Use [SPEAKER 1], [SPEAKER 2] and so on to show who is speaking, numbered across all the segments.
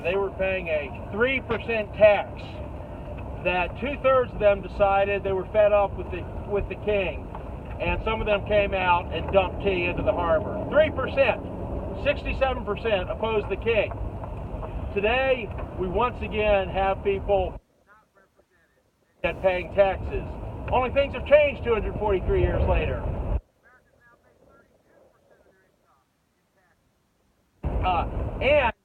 [SPEAKER 1] they were paying a 3% tax that 2/3 of them decided they were fed up with the king, and some of them came out and dumped tea into the harbor. 3%, 67% opposed the king. Today, we once again have people not represented yet paying taxes. Only things have changed 243 years later. Americans now pay 32% of their income in taxes. And 90%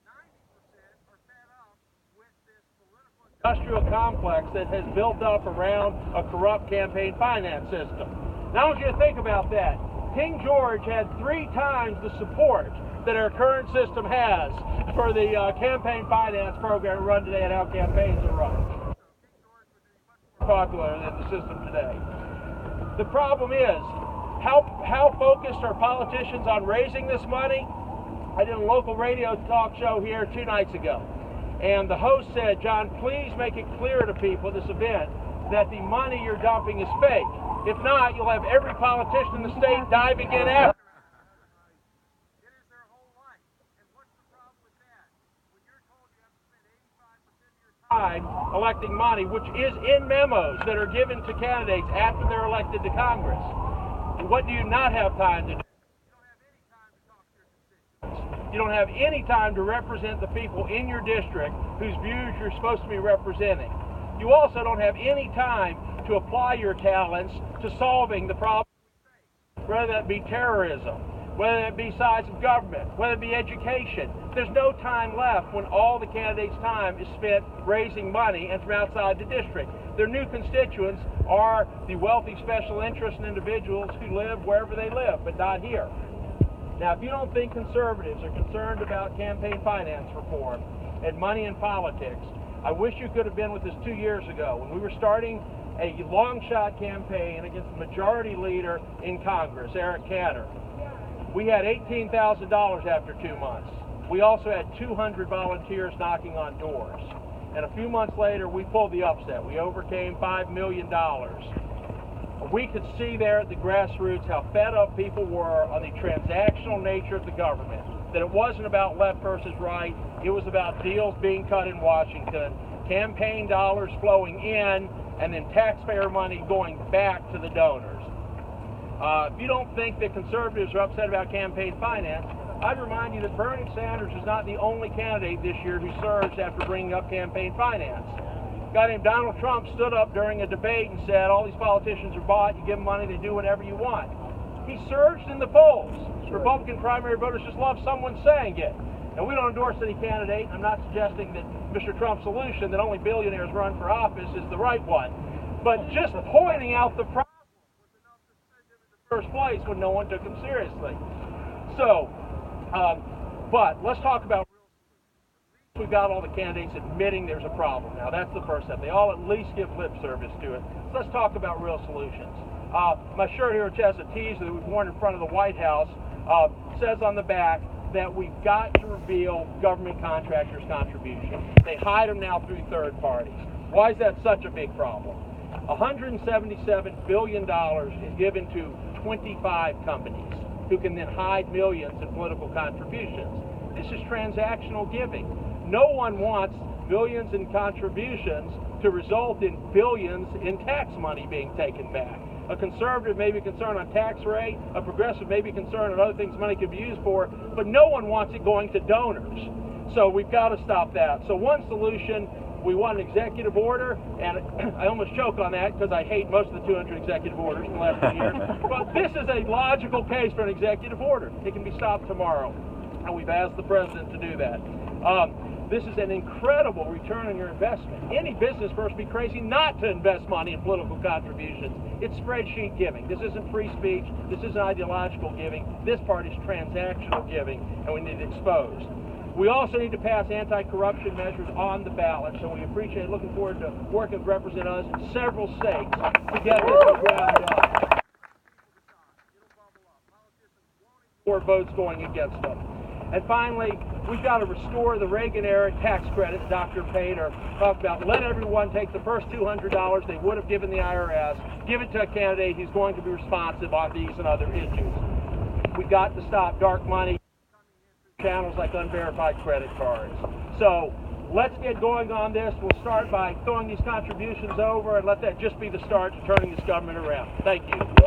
[SPEAKER 1] are fed up with this political industrial complex that has built up around a corrupt campaign finance system. Now, I want you to think about that. King George had 3 times the support that our current system has for the campaign finance program run today and how campaigns are run. So King George was much more popular than the system today. The problem is, how focused are politicians on raising this money? I did a local radio talk show here 2 nights ago, and the host said, "John, please make it clear to people at this event that the money you're dumping is fake. If not, you'll have every politician in the state diving in after." It is their whole life. And what's the problem with that? When you're told you have to spend 85% of your time electing money, which is in memos that are given to candidates after they're elected to Congress, what do you not have time to do? You don't have any time to represent the people in your district whose views you're supposed to be representing. You also don't have any time to apply your talents to solving the problems we face, whether that be terrorism, whether it be size of government, whether it be education. There's no time left when all the candidates' time is spent raising money and from outside the district. Their new constituents are the wealthy special interest individuals who live wherever they live, but not here. Now, if you don't think conservatives are concerned about campaign finance reform and money in politics, I wish you could have been with us 2 years ago when we were starting a long-shot campaign against the majority leader in Congress, Eric Cantor. We had $18,000 after 2 months. We also had 200 volunteers knocking on doors. And a few months later, we pulled the upset. We overcame $5 million. We could see there at the grassroots how fed up people were on the transactional nature of the government, that it wasn't about left versus right, it was about deals being cut in Washington, campaign dollars flowing in, and then taxpayer money going back to the donors. If you don't think that conservatives are upset about campaign finance, I'd remind you that Bernie Sanders is not the only candidate this year who surged after bringing up campaign finance. A guy named Donald Trump stood up during a debate and said, all these politicians are bought, you give them money, they do whatever you want. He surged in the polls. Republican primary voters just love someone saying it. And we don't endorse any candidate. I'm not suggesting that Mr. Trump's solution that only billionaires run for office is the right one. But just pointing out the problem was enough to send him in the first place when no one took him seriously. So, but let's talk about real solutions. We've got all the candidates admitting there's a problem. Now, that's the first step. They all at least give lip service to it. So let's talk about real solutions. My shirt here, which has a teaser that we've worn in front of the White House, says on the back that we've got to reveal government contractors' contributions. They hide them now through third parties. Why is that such a big problem? $177 billion is given to 25 companies who can then hide millions in political contributions. This is transactional giving. No one wants billions in contributions to result in billions in tax money being taken back. A conservative may be concerned on tax rate, a progressive may be concerned on other things money could be used for, but no one wants it going to donors. So we've got to stop that. So one solution, we want an executive order, and I almost choke on that because I hate most of the 200 executive orders in the last few years. But this is a logical case for an executive order. It can be stopped tomorrow, and we've asked the president to do that. This is an incredible return on your investment. Any business person would be crazy not to invest money in political contributions. It's spreadsheet giving. This isn't free speech. This isn't ideological giving. This part is transactional giving, and we need it exposed. We also need to pass anti-corruption measures on the ballot, so we appreciate looking forward to working with representatives in several states to get this ground up. More votes going against them. And finally, we've got to restore the Reagan-era tax credits Dr. Pudner talked about. Let everyone take the first $200 they would have given the IRS, give it to a candidate who's going to be responsive on these and other issues. We've got to stop dark money channels like unverified credit cards. So let's get going on this. We'll start by throwing these contributions over and let that just be the start to turning this government around. Thank you.